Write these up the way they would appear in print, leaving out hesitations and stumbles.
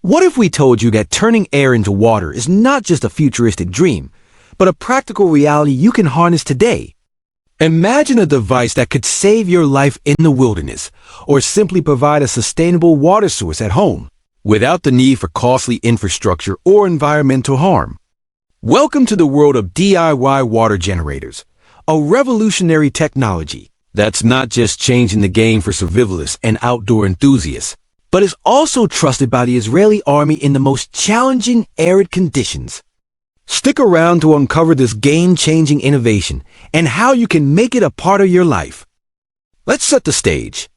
What if we told you that turning air into water is not just a futuristic dream, but a practical reality you can harness today? Imagine a device that could save your life in the wilderness, or simply provide a sustainable water source at home, without the need for costly infrastructure or environmental harm. Welcome to the world of DIY water generators, a revolutionary technology that's not just changing the game for survivalists and outdoor enthusiasts, but is also trusted by the Israeli army in the most challenging arid conditions. Stick around to uncover this game-changing innovation and how you can make it a part of your life. Let's set the stage.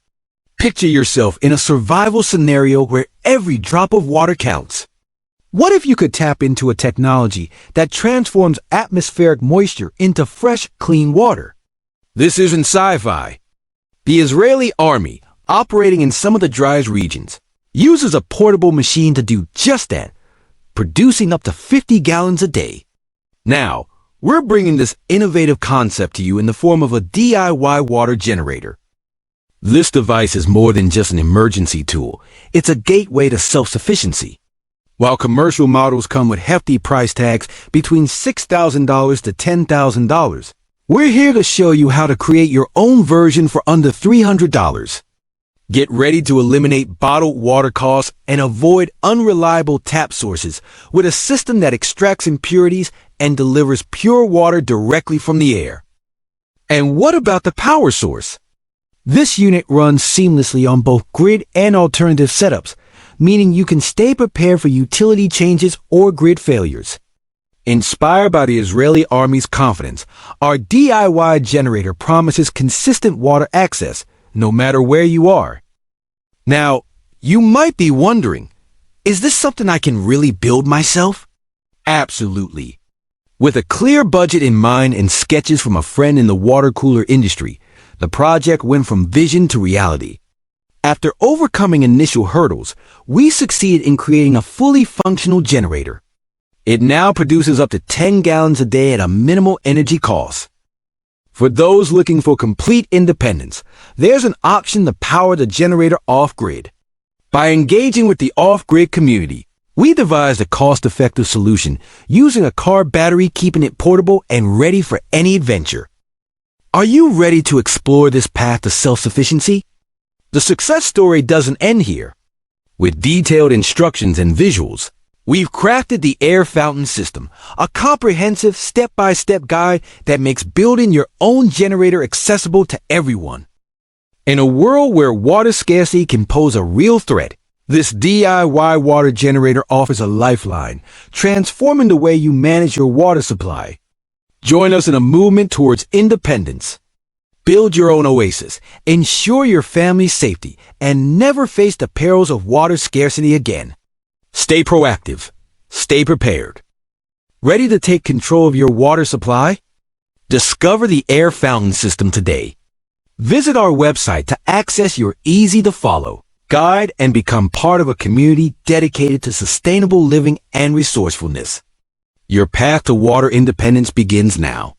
Picture yourself in a survival scenario where every drop of water counts. What if you could tap into a technology that transforms atmospheric moisture into fresh, clean water? This isn't sci-fi. The Israeli army, operating in some of the driest regions, uses a portable machine to do just that, producing up to 50 gallons a day. Now, we're bringing this innovative concept to you in the form of a DIY water generator. This device is more than just an emergency tool. It's a gateway to self-sufficiency. While commercial models come with hefty price tags between $6,000 to $10,000, we're here to show you how to create your own version for under $300. Get ready to eliminate bottled water costs and avoid unreliable tap sources with a system that extracts impurities and delivers pure water directly from the air. And what about the power source? This unit runs seamlessly on both grid and alternative setups, meaning you can stay prepared for utility changes or grid failures. Inspired by the Israeli Army's confidence, our DIY generator promises consistent water access, no matter where you are. Now, you might be wondering, is this something I can really build myself? Absolutely. With a clear budget in mind and sketches from a friend in the water cooler industry, the project went from vision to reality. After overcoming initial hurdles, we succeeded in creating a fully functional generator. It now produces up to 10 gallons a day at a minimal energy cost. For those looking for complete independence, there's an option to power the generator off-grid. By engaging with the off-grid community, we devised a cost-effective solution using a car battery, keeping it portable and ready for any adventure. Are you ready to explore this path to self-sufficiency? The success story doesn't end here. With detailed instructions and visuals, we've crafted the air fountain system, a comprehensive step-by-step guide that makes building your own generator accessible to everyone. In a world where water scarcity can pose a real threat, this DIY water generator offers a lifeline, transforming the way you manage your water supply. Join us in a movement towards independence. Build your own oasis, ensure your family's safety, and never face the perils of water scarcity again. Stay proactive. Stay prepared. Ready to take control of your water supply? Discover the air fountain system today. Visit our website to access your easy-to-follow guide and become part of a community dedicated to sustainable living and resourcefulness. Your path to water independence begins now.